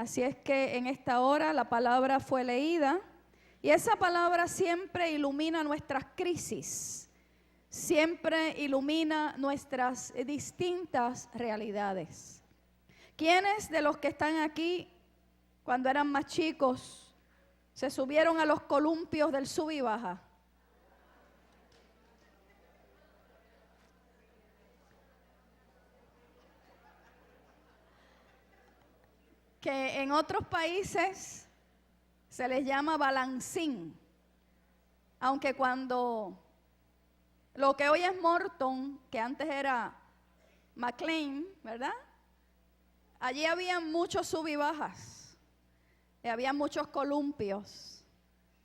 Así es que en esta hora la palabra fue leída y esa palabra siempre ilumina nuestras crisis, siempre ilumina nuestras distintas realidades. ¿Quiénes de los que están aquí cuando eran más chicos se subieron a los columpios del sub y baja? Que en otros países se les llama balancín, aunque cuando lo que hoy es Morton, que antes era McLean, ¿verdad? Allí había muchos sub y bajas, y había muchos columpios,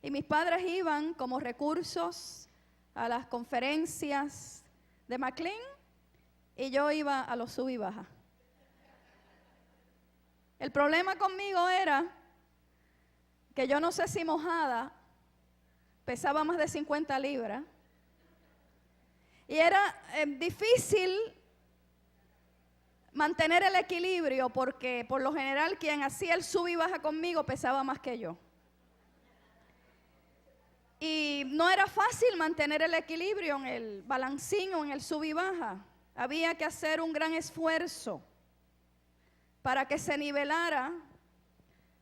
y mis padres iban como recursos a las conferencias de McLean, y yo iba a los sub y bajas. El problema conmigo era que yo no sé si mojada pesaba más de 50 libras y era difícil mantener el equilibrio porque por lo general quien hacía el sub y baja conmigo pesaba más que yo. Y no era fácil mantener el equilibrio en el balancín o en el sub y baja. Había que hacer un gran esfuerzo para que se nivelara,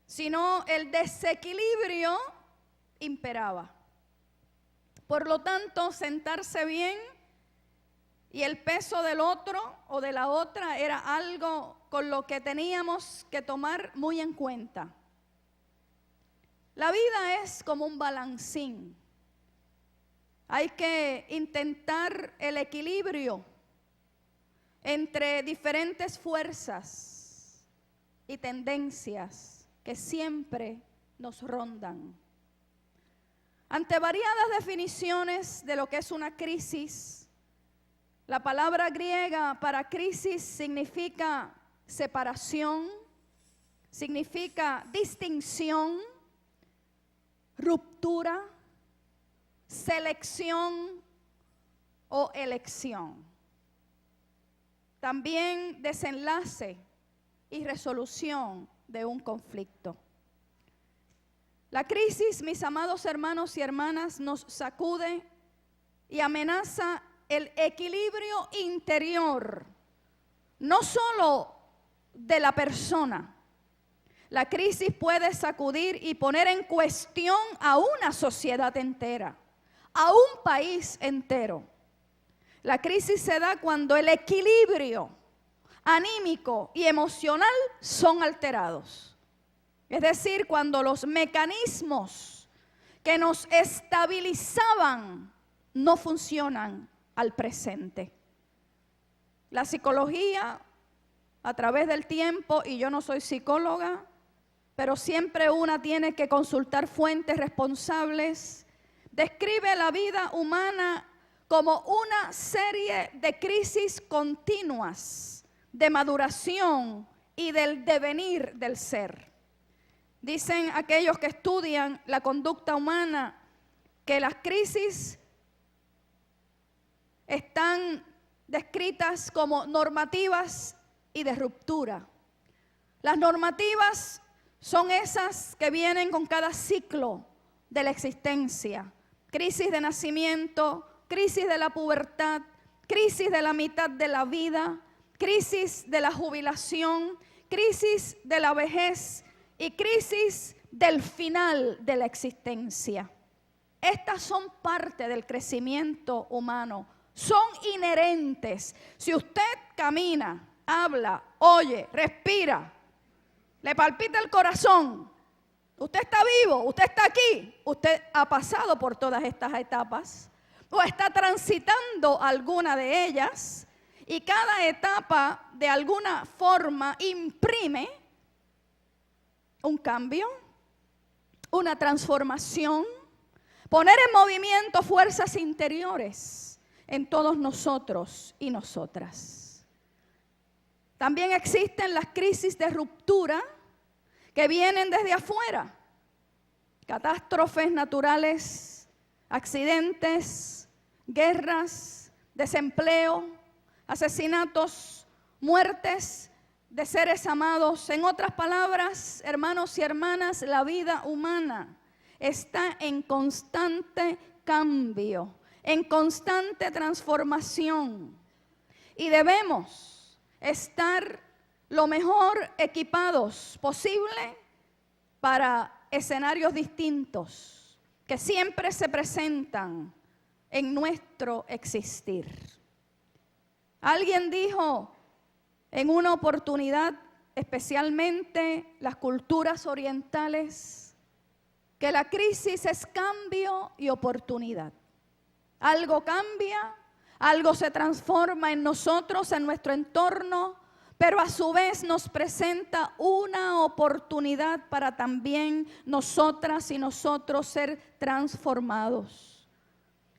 si no el desequilibrio imperaba. Por lo tanto, sentarse bien y el peso del otro o de la otra era algo con lo que teníamos que tomar muy en cuenta. La vida es como un balancín. Hay que intentar el equilibrio entre diferentes fuerzas y tendencias que siempre nos rondan. Ante variadas definiciones de lo que es una crisis, la palabra griega para crisis significa separación, significa distinción, ruptura, selección o elección. También desenlace y resolución de un conflicto. La crisis, mis amados hermanos y hermanas, nos sacude y amenaza el equilibrio interior, no solo de la persona. La crisis puede sacudir y poner en cuestión a una sociedad entera, a un país entero. La crisis se da cuando el equilibrio anímico y emocional son alterados. Es decir, cuando los mecanismos que nos estabilizaban no funcionan al presente. La psicología, a través del tiempo, y yo no soy psicóloga, pero siempre una tiene que consultar fuentes responsables, describe la vida humana como una serie de crisis continuas de maduración y del devenir del ser. Dicen aquellos que estudian la conducta humana que las crisis están descritas como normativas y de ruptura. Las normativas son esas que vienen con cada ciclo de la existencia. Crisis de nacimiento, crisis de la pubertad, crisis de la mitad de la vida, crisis de la jubilación, crisis de la vejez y crisis del final de la existencia. Estas son parte del crecimiento humano, son inherentes. Si usted camina, habla, oye, respira, le palpita el corazón, usted está vivo, usted está aquí, usted ha pasado por todas estas etapas o está transitando alguna de ellas. Y cada etapa de alguna forma imprime un cambio, una transformación, poner en movimiento fuerzas interiores en todos nosotros y nosotras. También existen las crisis de ruptura que vienen desde afuera. Catástrofes naturales, accidentes, guerras, desempleo, asesinatos, muertes de seres amados. En otras palabras, hermanos y hermanas, la vida humana está en constante cambio, en constante transformación. Y debemos estar lo mejor equipados posible para escenarios distintos que siempre se presentan en nuestro existir. Alguien dijo en una oportunidad, especialmente las culturas orientales, que la crisis es cambio y oportunidad. Algo cambia, algo se transforma en nosotros, en nuestro entorno, pero a su vez nos presenta una oportunidad para también nosotras y nosotros ser transformados.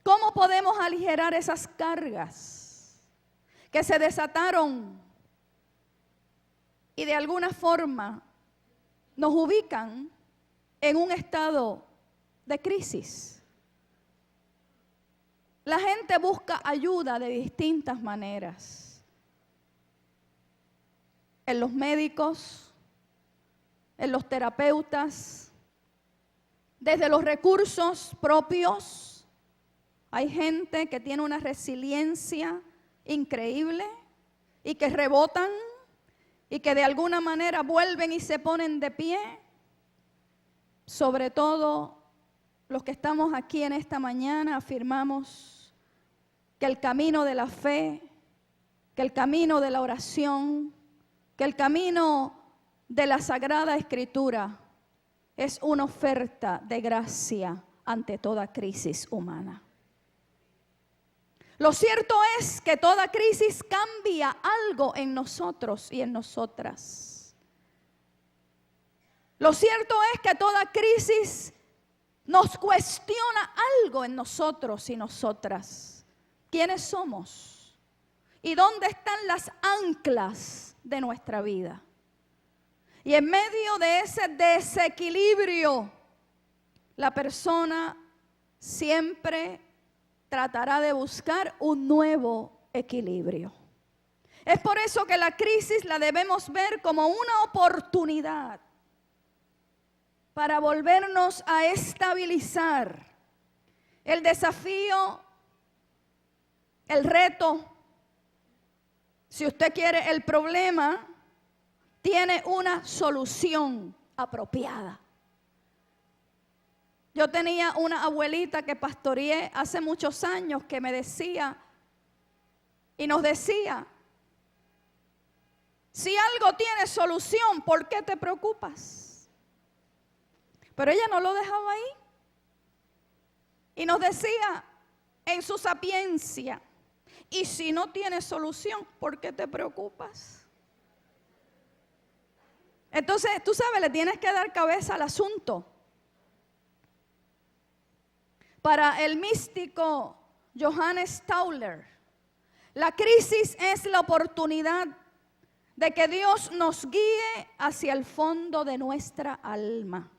¿Cómo podemos aligerar esas cargas que se desataron y de alguna forma nos ubican en un estado de crisis? La gente busca ayuda de distintas maneras. En los médicos, en los terapeutas, desde los recursos propios. Hay gente que tiene una resiliencia increíble y que rebotan y que de alguna manera vuelven y se ponen de pie. Sobre todo los que estamos aquí en esta mañana afirmamos que el camino de la fe, que el camino de la oración, que el camino de la Sagrada Escritura es una oferta de gracia ante toda crisis humana. Lo cierto es que toda crisis cambia algo en nosotros y en nosotras. Lo cierto es que toda crisis nos cuestiona algo en nosotros y nosotras. ¿Quiénes somos? ¿Y dónde están las anclas de nuestra vida? Y en medio de ese desequilibrio, la persona siempre tratará de buscar un nuevo equilibrio. Es por eso que la crisis la debemos ver como una oportunidad para volvernos a estabilizar. El desafío, el reto, si usted quiere, el problema tiene una solución apropiada. Yo tenía una abuelita que pastoreé hace muchos años que me decía y nos decía, si algo tiene solución, ¿por qué te preocupas? Pero ella no lo dejaba ahí. Y nos decía en su sapiencia, y si no tiene solución, ¿por qué te preocupas? Entonces, tú sabes, le tienes que dar cabeza al asunto. Para el místico Johannes Tauler, la crisis es la oportunidad de que Dios nos guíe hacia el fondo de nuestra alma.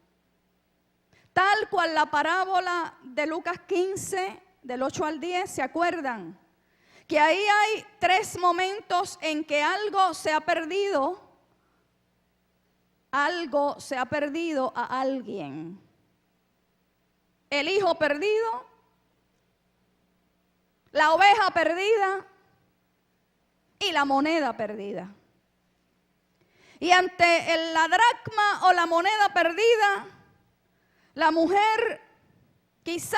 Tal cual la parábola de Lucas 15, del 8 al 10, ¿se acuerdan? Que ahí hay 3 momentos en que algo se ha perdido a alguien. El hijo perdido, la oveja perdida y la moneda perdida. Y ante la dracma o la moneda perdida, la mujer quizá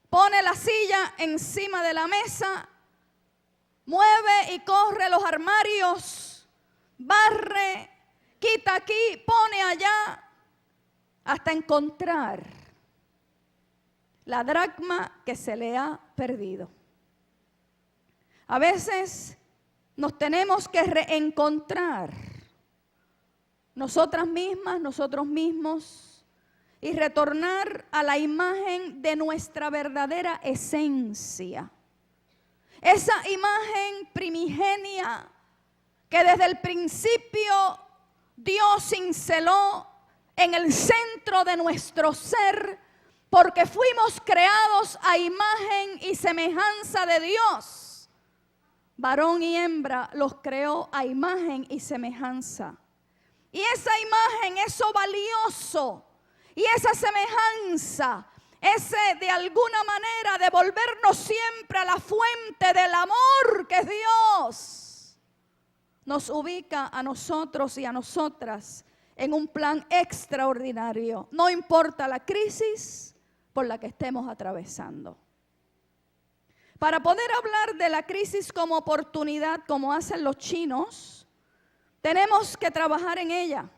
pone la silla encima de la mesa, mueve y corre los armarios, barre, quita aquí, pone allá, hasta encontrar la dracma que se le ha perdido. A veces nos tenemos que reencontrar nosotras mismas, nosotros mismos, y retornar a la imagen de nuestra verdadera esencia. Esa imagen primigenia que desde el principio Dios cinceló en el centro de nuestro ser, porque fuimos creados a imagen y semejanza de Dios. varón y hembra los creó a imagen y semejanza. Y esa imagen, eso valioso, y esa semejanza, ese de alguna manera devolvernos siempre a la fuente del amor que es Dios, nos ubica a nosotros y a nosotras en un plan extraordinario. No importa la crisis por la que estemos atravesando. Para poder hablar de la crisis como oportunidad, como hacen los chinos, tenemos que trabajar en ella.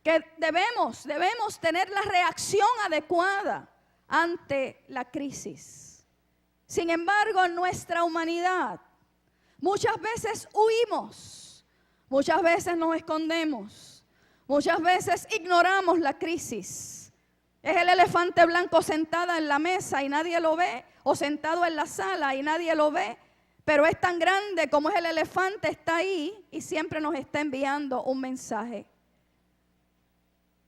Que debemos tener la reacción adecuada ante la crisis. Sin embargo, en nuestra humanidad, muchas veces huimos, muchas veces nos escondemos, muchas veces ignoramos la crisis. Es el elefante blanco sentado en la mesa y nadie lo ve, o sentado en la sala y nadie lo ve, pero es tan grande como es el elefante, está ahí y siempre nos está enviando un mensaje.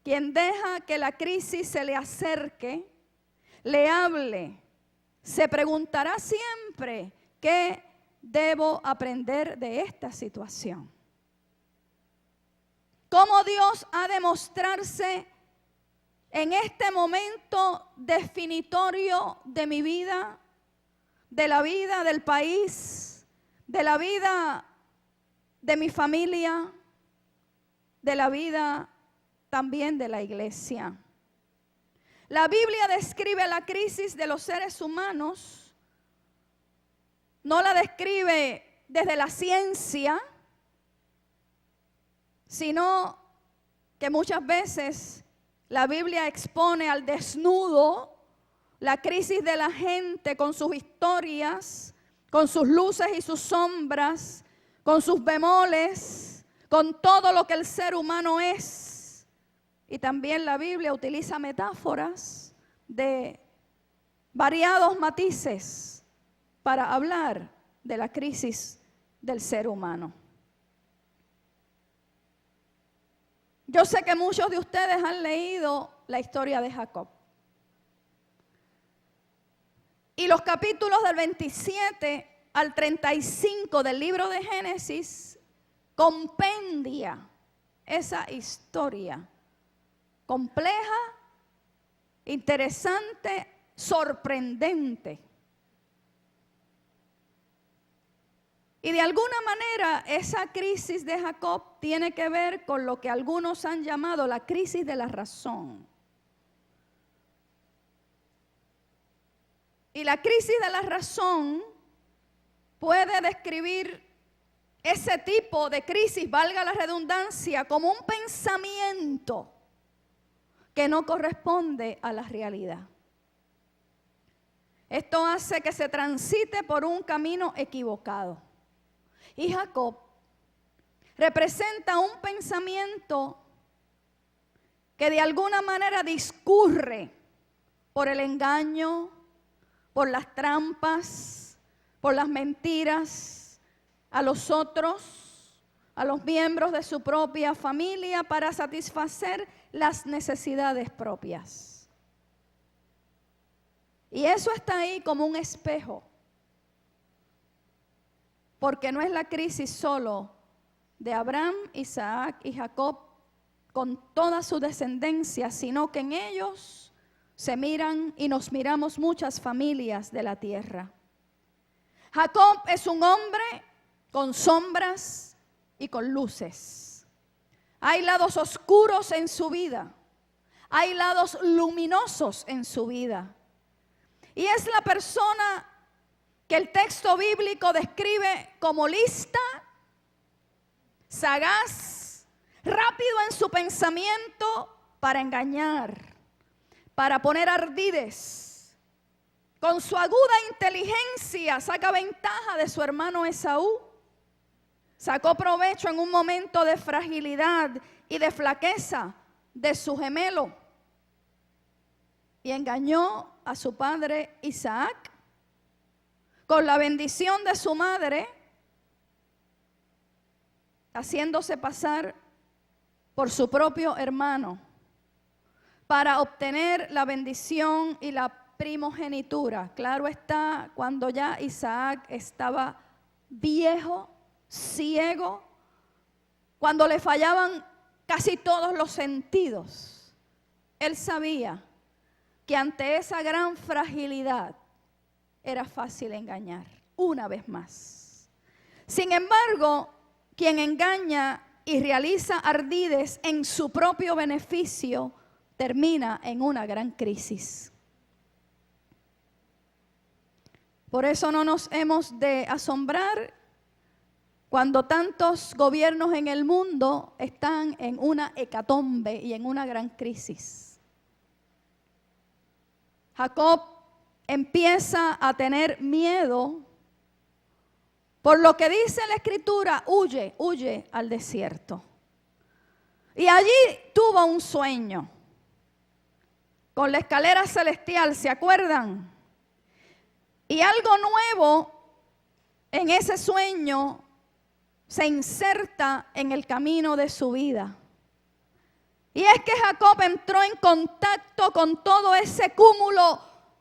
Quien deja que la crisis se le acerque, le hable, se preguntará siempre, ¿qué debo aprender de esta situación? ¿Cómo Dios ha de mostrarse en este momento definitorio de mi vida, de la vida del país, de la vida de mi familia, de la vida también de la iglesia? La Biblia describe la crisis de los seres humanos, no la describe desde la ciencia, sino que muchas veces la Biblia expone al desnudo la crisis de la gente con sus historias, con sus luces y sus sombras, con sus bemoles, con todo lo que el ser humano es. Y también la Biblia utiliza metáforas de variados matices para hablar de la crisis del ser humano. Yo sé que muchos de ustedes han leído la historia de Jacob. Y los capítulos del 27 al 35 del libro de Génesis compendia esa historia compleja, interesante, sorprendente. Y de alguna manera esa crisis de Jacob tiene que ver con lo que algunos han llamado la crisis de la razón. Y la crisis de la razón puede describir ese tipo de crisis, valga la redundancia, como un pensamiento que no corresponde a la realidad. Esto hace que se transite por un camino equivocado. Y Jacob representa un pensamiento que de alguna manera discurre por el engaño, por las trampas, por las mentiras a los otros, a los miembros de su propia familia para satisfacer las necesidades propias. Y eso está ahí como un espejo. Porque no es la crisis solo de Abraham, Isaac y Jacob con toda su descendencia, sino que en ellos se miran y nos miramos muchas familias de la tierra. Jacob es un hombre con sombras y con luces. Hay lados oscuros en su vida, hay lados luminosos en su vida. Y es la persona que el texto bíblico describe como lista, sagaz, rápido en su pensamiento para engañar, para poner ardides. Con su aguda inteligencia saca ventaja de su hermano Esaú. Sacó provecho en un momento de fragilidad y de flaqueza de su gemelo. Y engañó a su padre Isaac. Con la bendición de su madre, haciéndose pasar por su propio hermano, para obtener la bendición y la primogenitura. Claro está, cuando ya Isaac estaba viejo, ciego, cuando le fallaban casi todos los sentidos, él sabía que ante esa gran fragilidad era fácil engañar una vez más. Sin embargo, quien engaña y realiza ardides en su propio beneficio termina en una gran crisis. Por eso no nos hemos de asombrar cuando tantos gobiernos en el mundo están en una hecatombe y en una gran crisis. Jacob empieza a tener miedo, por lo que dice la Escritura, huye, huye al desierto. Y allí tuvo un sueño con la escalera celestial, ¿se acuerdan? Y algo nuevo en ese sueño se inserta en el camino de su vida. Y es que Jacob entró en contacto con todo ese cúmulo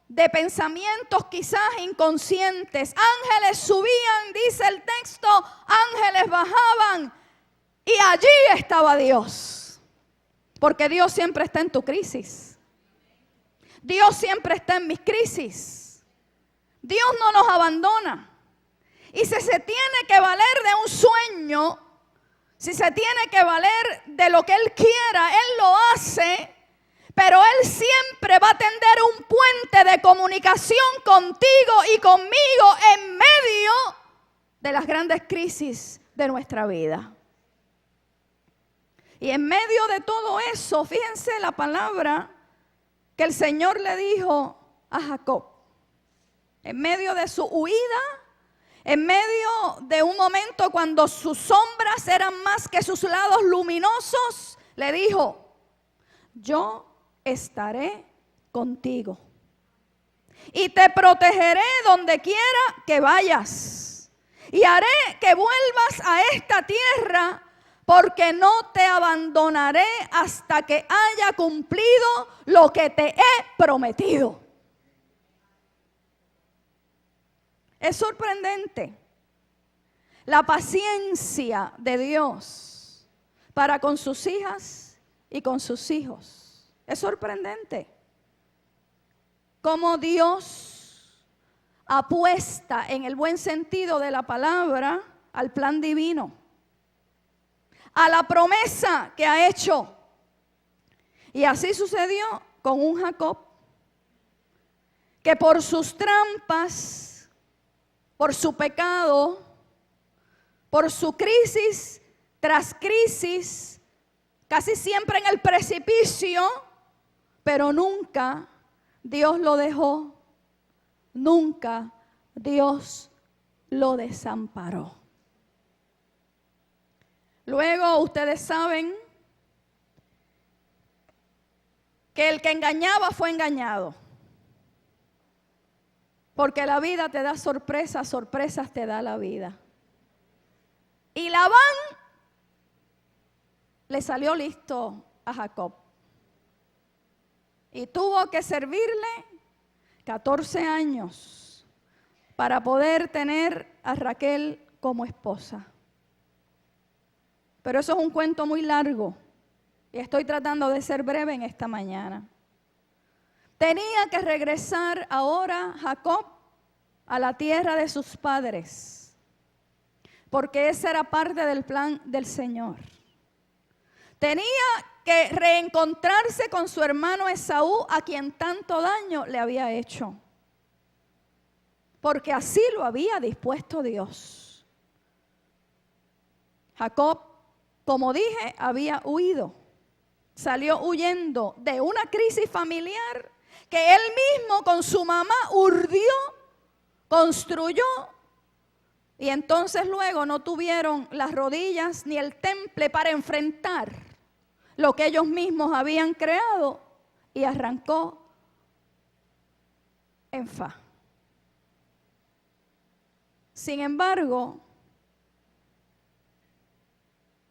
de pensamientos quizás inconscientes. Ángeles subían, dice el texto, ángeles bajaban y allí estaba Dios. Porque Dios siempre está en tu crisis. Dios siempre está en mis crisis. Dios no nos abandona. Y si se tiene que valer de un sueño, si se tiene que valer de lo que Él quiera, Él lo hace. Pero Él siempre va a tender un puente de comunicación contigo y conmigo en medio de las grandes crisis de nuestra vida. Y en medio de todo eso, fíjense la palabra que el Señor le dijo a Jacob. En medio de su huida, en medio de un momento cuando sus sombras eran más que sus lados luminosos, le dijo: yo estaré contigo y te protegeré donde quiera que vayas y haré que vuelvas a esta tierra, porque no te abandonaré hasta que haya cumplido lo que te he prometido. Es sorprendente la paciencia de Dios para con sus hijas y con sus hijos. Es sorprendente cómo Dios apuesta, en el buen sentido de la palabra, al plan divino, a la promesa que ha hecho. Y así sucedió con un Jacob que por sus trampas, por su pecado, por su crisis tras crisis, casi siempre en el precipicio, pero nunca Dios lo dejó, nunca Dios lo desamparó. Luego ustedes saben que el que engañaba fue engañado. Porque la vida te da sorpresas, sorpresas te da la vida. Y Labán le salió listo a Jacob. Y tuvo que servirle 14 años para poder tener a Raquel como esposa. Pero eso es un cuento muy largo y estoy tratando de ser breve en esta mañana. Tenía que regresar ahora Jacob a la tierra de sus padres, porque esa era parte del plan del Señor. Tenía que reencontrarse con su hermano Esaú, a quien tanto daño le había hecho, porque así lo había dispuesto Dios. Jacob, como dije, había huido, salió huyendo de una crisis familiar que él mismo con su mamá urdió, construyó, y entonces luego no tuvieron las rodillas ni el temple para enfrentar lo que ellos mismos habían creado, y arrancó en fa. Sin embargo,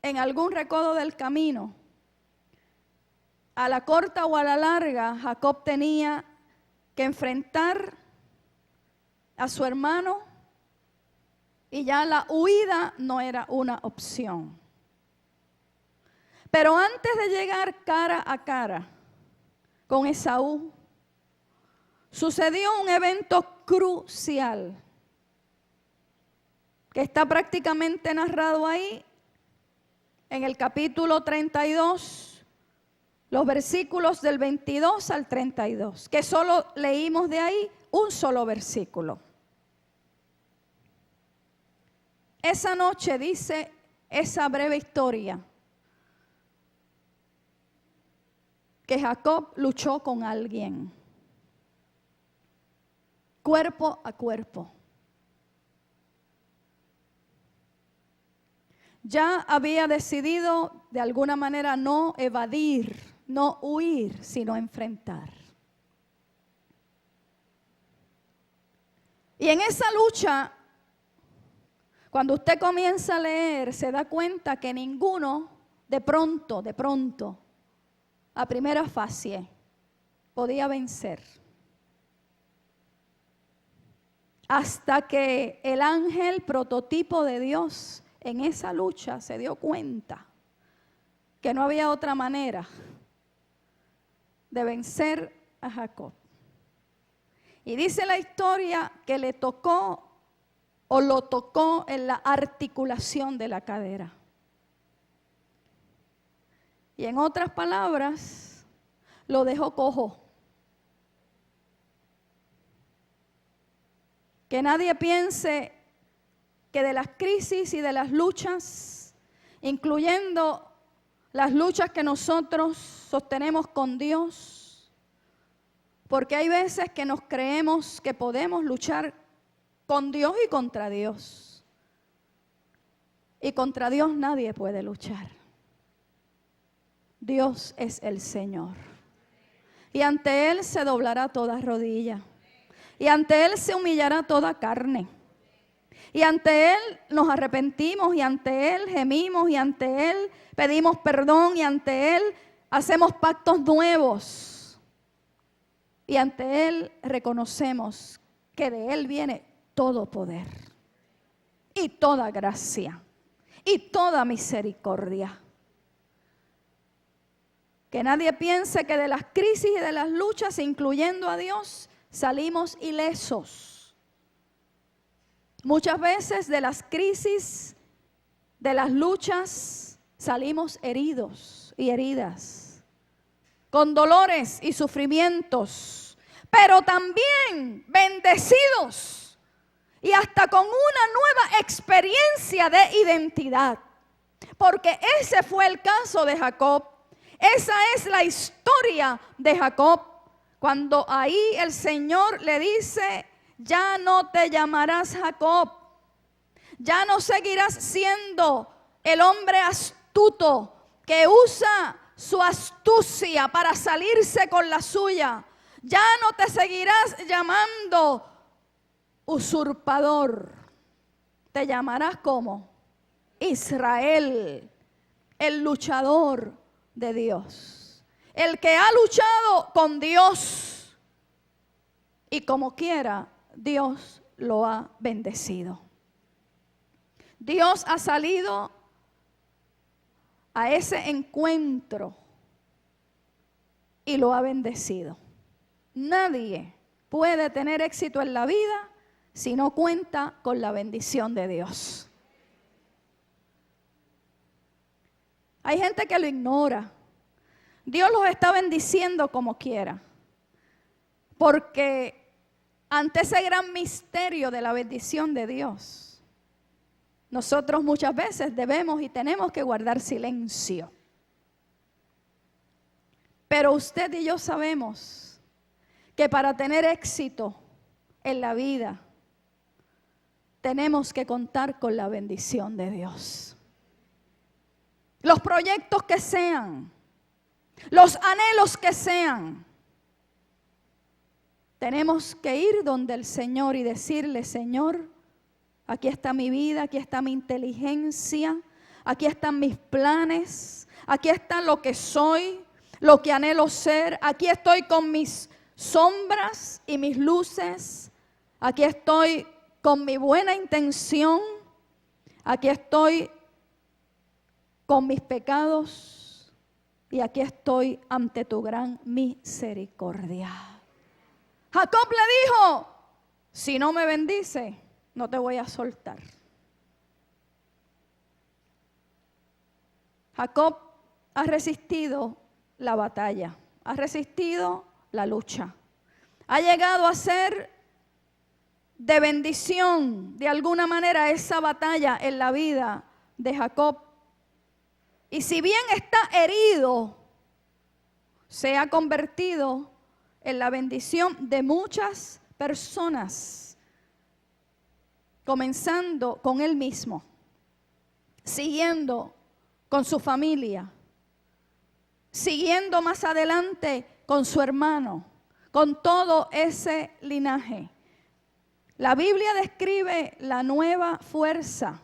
en algún recodo del camino, a la corta o a la larga, Jacob tenía que enfrentar a su hermano y ya la huida no era una opción. Pero antes de llegar cara a cara con Esaú, sucedió un evento crucial que está prácticamente narrado ahí en el capítulo 32, los versículos del 22 al 32, que solo leímos de ahí un solo versículo. Esa noche, dice esa breve historia, que Jacob luchó con alguien, cuerpo a cuerpo. Ya había decidido de alguna manera no evadir, no huir, sino enfrentar. Y en esa lucha, cuando usted comienza a leer, se da cuenta que ninguno de pronto, a primera fase, podía vencer. Hasta que el ángel prototipo de Dios en esa lucha se dio cuenta que no había otra manera de vencer a Jacob. Y dice la historia que le tocó o lo tocó en la articulación de la cadera. Y en otras palabras, lo dejó cojo. Que nadie piense que de las crisis y de las luchas, incluyendo las luchas que nosotros sostenemos con Dios, porque hay veces que nos creemos que podemos luchar con Dios y contra Dios. Y contra Dios nadie puede luchar. Dios es el Señor. Y ante Él se doblará toda rodilla. Y ante Él se humillará toda carne. Y ante Él nos arrepentimos, y ante Él gemimos, y ante Él pedimos perdón, y ante Él hacemos pactos nuevos. Y ante Él reconocemos que de Él viene todo poder, y toda gracia, y toda misericordia. Que nadie piense que de las crisis y de las luchas, incluyendo a Dios, salimos ilesos. Muchas veces de las crisis, de las luchas, salimos heridos y heridas, con dolores y sufrimientos, pero también bendecidos y hasta con una nueva experiencia de identidad. Porque ese fue el caso de Jacob. Esa es la historia de Jacob. Cuando ahí el Señor le dice: ya no te llamarás Jacob, ya no seguirás siendo el hombre astuto que usa su astucia para salirse con la suya. Ya no te seguirás llamando usurpador. Te llamarás como Israel, el luchador de Dios, el que ha luchado con Dios, y como quiera Dios lo ha bendecido. Dios ha salido a ese encuentro y lo ha bendecido. Nadie puede tener éxito en la vida si no cuenta con la bendición de Dios. Hay gente que lo ignora. Dios los está bendiciendo como quiera, porque ante ese gran misterio de la bendición de Dios, nosotros muchas veces debemos y tenemos que guardar silencio. Pero usted y yo sabemos que para tener éxito en la vida tenemos que contar con la bendición de Dios. Los proyectos que sean, los anhelos que sean, tenemos que ir donde el Señor y decirle: Señor, aquí está mi vida, aquí está mi inteligencia, aquí están mis planes, aquí está lo que soy, lo que anhelo ser, aquí estoy con mis sombras y mis luces. Aquí estoy con mi buena intención. Aquí estoy con mis pecados. Y aquí estoy ante tu gran misericordia. Jacob le dijo, si no me bendice, no te voy a soltar. Jacob ha resistido la batalla, ha resistido la lucha. Ha llegado a ser de bendición, de alguna manera, esa batalla en la vida de Jacob. Y si bien está herido, se ha convertido en la bendición de muchas personas, comenzando con él mismo, siguiendo con su familia, siguiendo más adelante con su hermano, con todo ese linaje. La Biblia describe la nueva fuerza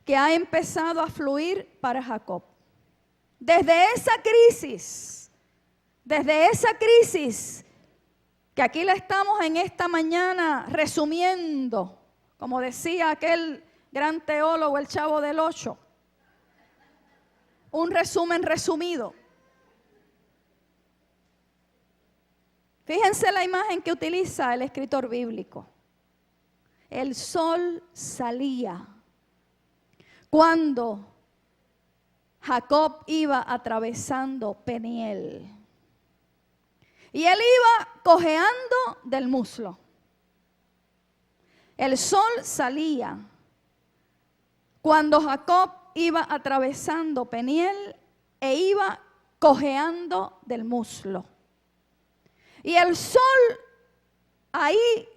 que ha empezado a fluir para Jacob. Desde esa crisis, que aquí la estamos en esta mañana resumiendo, como decía aquel gran teólogo, el Chavo del Ocho, un resumen resumido. Fíjense la imagen que utiliza el escritor bíblico. El sol salía cuando Jacob iba atravesando Peniel. Y él iba cojeando del muslo. El sol salía cuando Jacob iba atravesando Peniel e iba cojeando del muslo. Y el sol ahí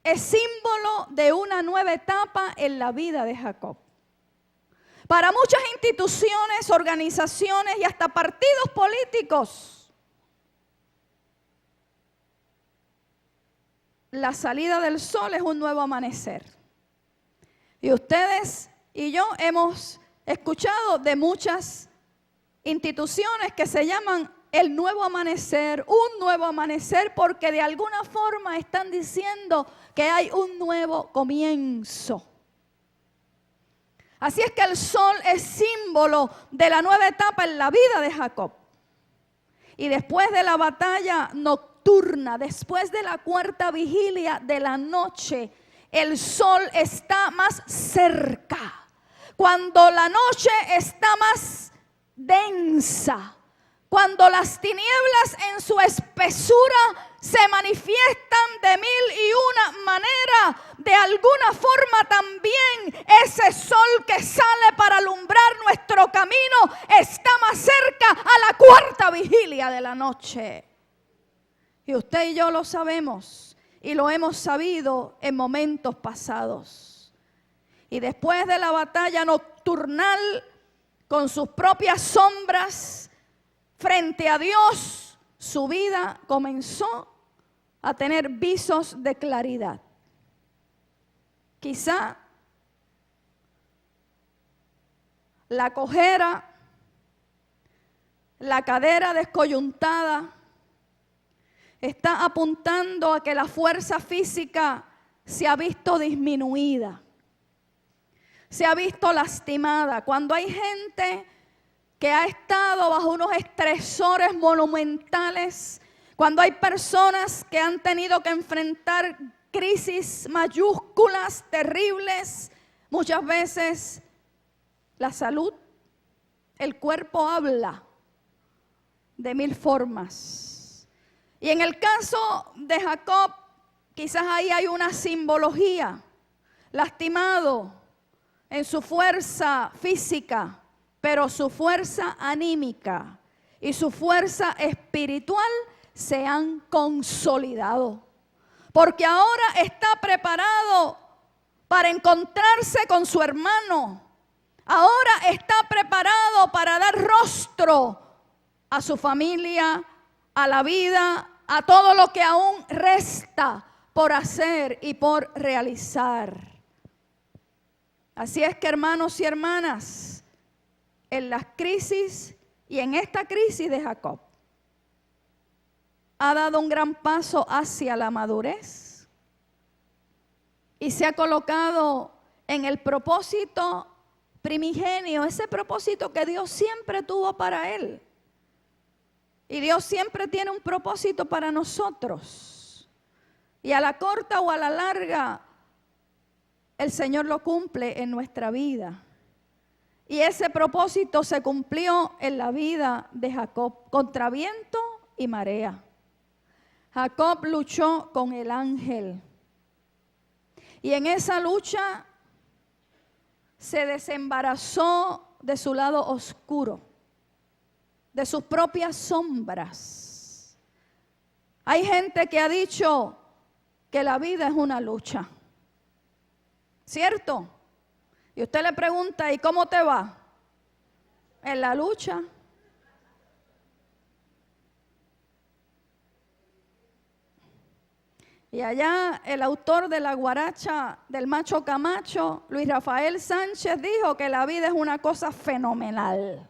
es símbolo de una nueva etapa en la vida de Jacob. Para muchas instituciones, organizaciones y hasta partidos políticos, la salida del sol es un nuevo amanecer. Y ustedes y yo hemos escuchado de muchas instituciones que se llaman el nuevo amanecer, un nuevo amanecer, porque de alguna forma están diciendo que hay un nuevo comienzo. Así es que el sol es símbolo de la nueva etapa en la vida de Jacob. Y después de la batalla nocturna, después de la cuarta vigilia de la noche, el sol está más cerca. Cuando la noche está más densa, cuando las tinieblas en su espesura se manifiestan de mil y una manera, de alguna forma también ese sol que sale para alumbrar nuestro camino está más cerca a la cuarta vigilia de la noche. Y usted y yo lo sabemos y lo hemos sabido en momentos pasados. Y después de la batalla nocturnal con sus propias sombras frente a Dios, su vida comenzó a tener visos de claridad. Quizá la cojera, la cadera descoyuntada, está apuntando a que la fuerza física se ha visto disminuida, se ha visto lastimada. Cuando hay gente que ha estado bajo unos estresores monumentales, cuando hay personas que han tenido que enfrentar crisis mayúsculas, terribles, muchas veces la salud, el cuerpo habla de mil formas. Y en el caso de Jacob, quizás ahí hay una simbología, lastimado en su fuerza física, pero su fuerza anímica y su fuerza espiritual se han consolidado. Porque ahora está preparado para encontrarse con su hermano. Ahora está preparado para dar rostro a su familia, a la vida, a todo lo que aún resta por hacer y por realizar. Así es que, hermanos y hermanas, en las crisis y en esta crisis de Jacob, ha dado un gran paso hacia la madurez y se ha colocado en el propósito primigenio, ese propósito que Dios siempre tuvo para él. Y Dios siempre tiene un propósito para nosotros. Y a la corta o a la larga, el Señor lo cumple en nuestra vida. Y ese propósito se cumplió en la vida de Jacob, contra viento y marea. Jacob luchó con el ángel. Y en esa lucha se desembarazó de su lado oscuro, de sus propias sombras. Hay gente que ha dicho que la vida es una lucha, ¿cierto? Y usted le pregunta, ¿y cómo te va? En la lucha. Y allá el autor de la guaracha del Macho Camacho, Luis Rafael Sánchez, dijo que la vida es una cosa fenomenal.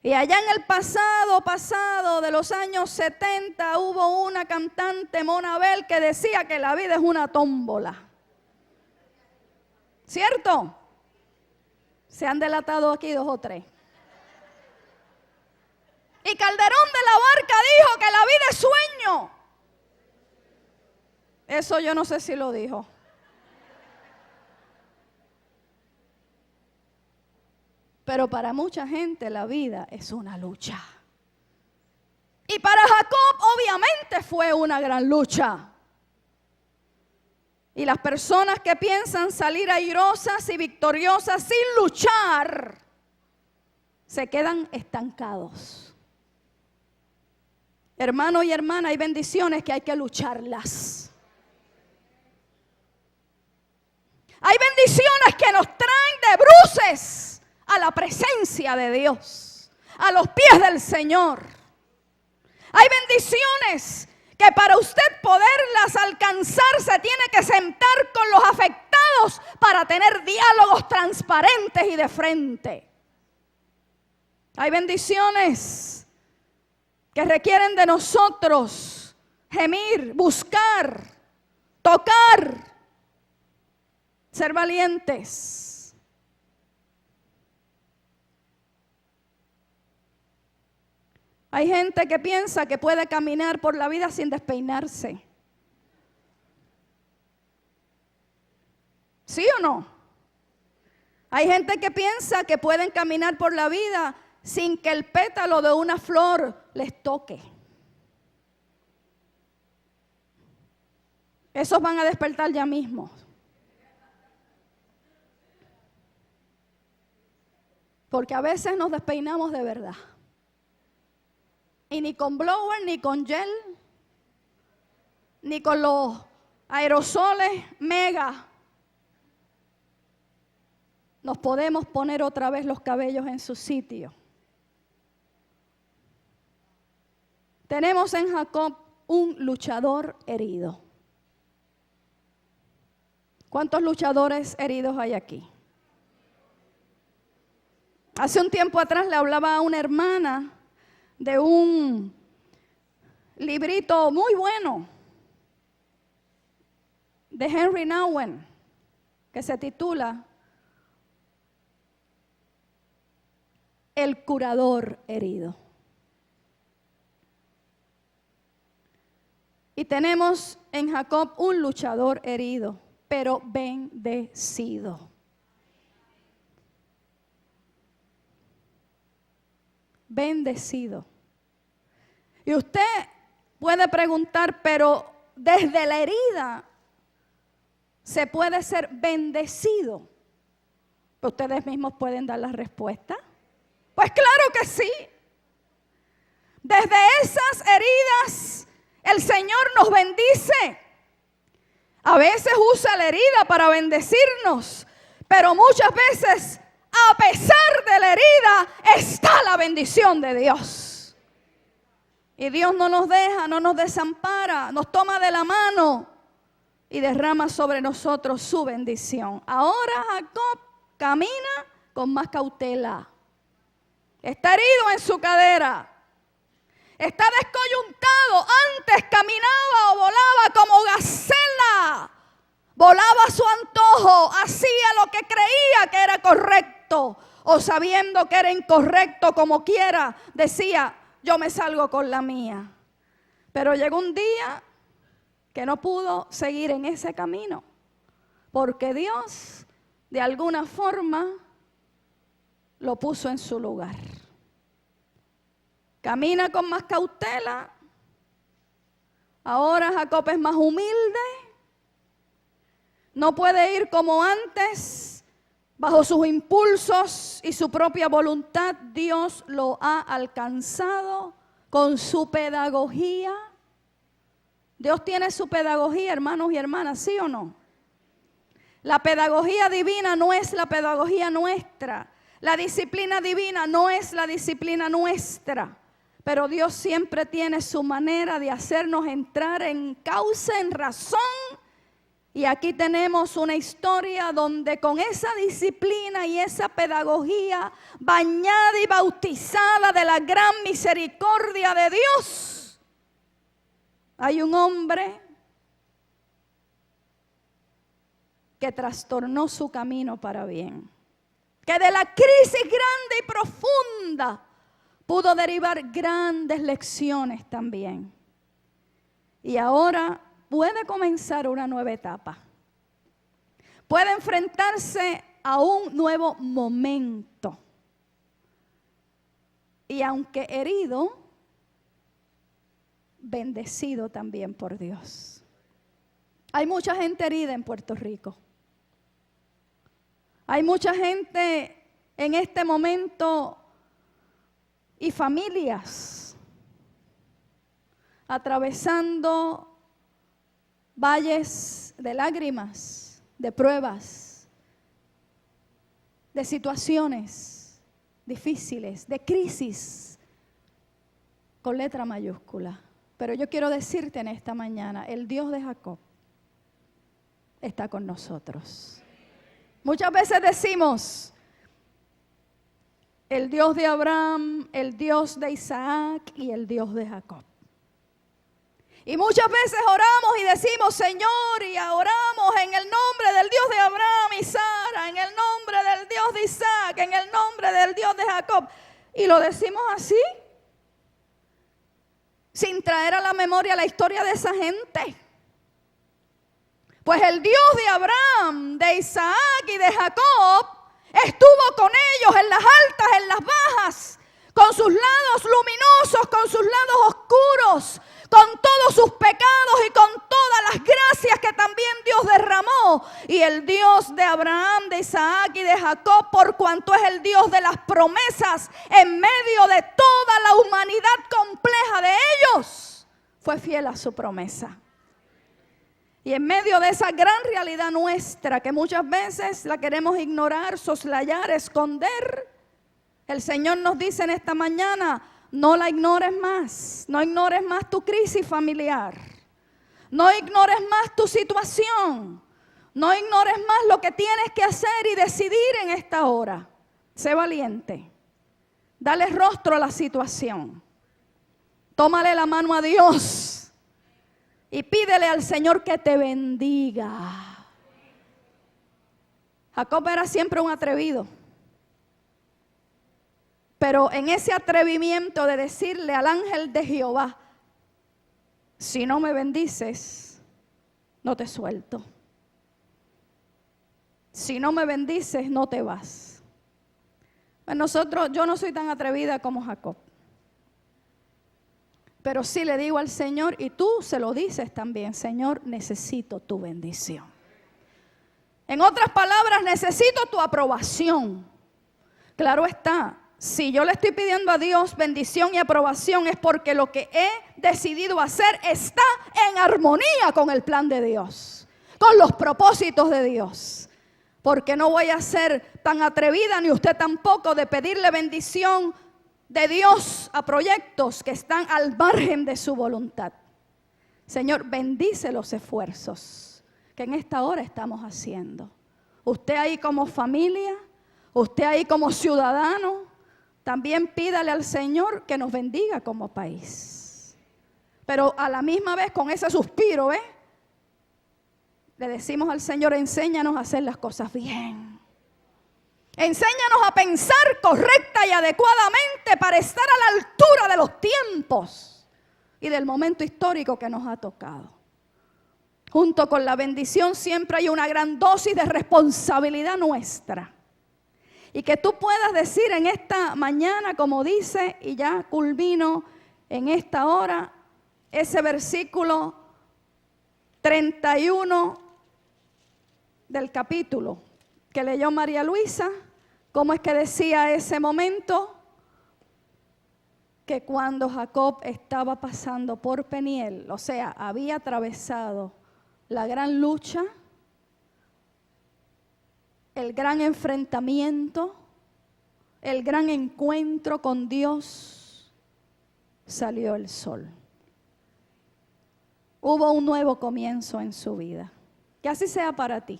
Y allá en el pasado de los años 70 hubo una cantante, Mona Bell, que decía que la vida es una tómbola. ¿Cierto? Se han delatado aquí 2 o 3. Y Calderón de la Barca dijo que la vida es sueño. Eso yo no sé si lo dijo. Pero para mucha gente la vida es una lucha. Y para Jacob obviamente fue una gran lucha. Y las personas que piensan salir airosas y victoriosas sin luchar, se quedan estancados. Hermano y hermana, hay bendiciones que hay que lucharlas. Hay bendiciones que nos traen de bruces a la presencia de Dios, a los pies del Señor. Hay bendiciones que para usted poderlas alcanzar se tiene que sentar con los afectados para tener diálogos transparentes y de frente. Hay bendiciones que requieren de nosotros gemir, buscar, tocar, ser valientes. Hay gente que piensa que puede caminar por la vida sin despeinarse. ¿Sí o no? Hay gente que piensa que pueden caminar por la vida sin que el pétalo de una flor les toque. Esos van a despertar ya mismo. Porque a veces nos despeinamos de verdad. Y ni con blower, ni con gel, ni con los aerosoles mega nos podemos poner otra vez los cabellos en su sitio. Tenemos en Jacob un luchador herido. ¿Cuántos luchadores heridos hay aquí? Hace un tiempo atrás le hablaba a una hermana de un librito muy bueno de Henry Nouwen que se titula El curador herido. Y tenemos en Jacob un luchador herido, pero bendecido. Bendecido. Y usted puede preguntar, pero desde la herida se puede ser bendecido. ¿Ustedes mismos pueden dar la respuesta? Pues claro que sí. Desde esas heridas el Señor nos bendice. A veces usa la herida para bendecirnos, pero muchas veces a pesar de la herida está la bendición de Dios. Y Dios no nos deja, no nos desampara, nos toma de la mano y derrama sobre nosotros su bendición. Ahora Jacob camina con más cautela. Está herido en su cadera. está descoyuntado. Antes caminaba o volaba como gacela. Volaba a su antojo, hacía lo que creía que era correcto, o sabiendo que era incorrecto, como quiera, decía, yo me salgo con la mía. Pero llegó un día que no pudo seguir en ese camino, porque Dios, de alguna forma, lo puso en su lugar. Camina con más cautela. Ahora Jacob es más humilde. No puede ir como antes, bajo sus impulsos y su propia voluntad. Dios lo ha alcanzado con su pedagogía. Dios tiene su pedagogía, hermanos y hermanas, ¿sí o no? La pedagogía divina no es la pedagogía nuestra. La disciplina divina no es la disciplina nuestra. Pero Dios siempre tiene su manera de hacernos entrar en causa, en razón. Y aquí tenemos una historia donde con esa disciplina y esa pedagogía bañada y bautizada de la gran misericordia de Dios, hay un hombre que trastornó su camino para bien, que de la crisis grande y profunda pudo derivar grandes lecciones también. Y ahora puede comenzar una nueva etapa. Puede enfrentarse a un nuevo momento. Y aunque herido, bendecido también por Dios. Hay mucha gente herida en Puerto Rico. Hay mucha gente en este momento y familias atravesando valles de lágrimas, de pruebas, de situaciones difíciles, de crisis con letra mayúscula. Pero yo quiero decirte en esta mañana, el Dios de Jacob está con nosotros. Muchas veces decimos, el Dios de Abraham, el Dios de Isaac y el Dios de Jacob. Y muchas veces oramos y decimos, Señor, y oramos en el nombre del Dios de Abraham y Sara, en el nombre del Dios de Isaac, en el nombre del Dios de Jacob. Y lo decimos así, sin traer a la memoria la historia de esa gente. Pues el Dios de Abraham, de Isaac y de Jacob estuvo con ellos en las altas, en las bajas, con sus lados luminosos, con sus lados oscuros, con todos sus pecados y con todas las gracias que también Dios derramó. Y el Dios de Abraham, de Isaac y de Jacob, por cuanto es el Dios de las promesas, en medio de toda la humanidad compleja de ellos, fue fiel a su promesa. Y en medio de esa gran realidad nuestra, que muchas veces la queremos ignorar, soslayar, esconder, el Señor nos dice en esta mañana, no la ignores más, no ignores más tu crisis familiar, no ignores más tu situación, no ignores más lo que tienes que hacer y decidir en esta hora. Sé valiente, dale rostro a la situación, tómale la mano a Dios y pídele al Señor que te bendiga. Jacob era siempre un atrevido. Pero en ese atrevimiento de decirle al ángel de Jehová, si no me bendices, no te suelto. Si no me bendices, no te vas. Pues yo no soy tan atrevida como Jacob. Pero sí le digo al Señor, y tú se lo dices también, Señor, necesito tu bendición. En otras palabras, necesito tu aprobación. Claro está. Si yo le estoy pidiendo a Dios bendición y aprobación es porque lo que he decidido hacer está en armonía con el plan de Dios, con los propósitos de Dios. Porque no voy a ser tan atrevida, ni usted tampoco, de pedirle bendición de Dios a proyectos que están al margen de su voluntad. Señor, bendice los esfuerzos que en esta hora estamos haciendo. Usted ahí como familia, usted ahí como ciudadano, también pídale al Señor que nos bendiga como país. Pero a la misma vez, con ese suspiro, le decimos al Señor, enséñanos a hacer las cosas bien. Enséñanos a pensar correcta y adecuadamente para estar a la altura de los tiempos y del momento histórico que nos ha tocado. Junto con la bendición siempre hay una gran dosis de responsabilidad nuestra. Y que tú puedas decir en esta mañana, como dice, y ya culmino en esta hora, ese versículo 31 del capítulo que leyó María Luisa. ¿Cómo es que decía ese momento? Que cuando Jacob estaba pasando por Peniel, o sea, había atravesado la gran lucha, el gran enfrentamiento, el gran encuentro con Dios, salió el sol. Hubo un nuevo comienzo en su vida. Que así sea para ti,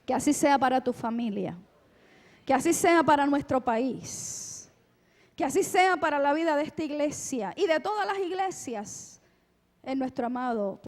que así sea para tu familia, que así sea para nuestro país, que así sea para la vida de esta iglesia y de todas las iglesias en nuestro amado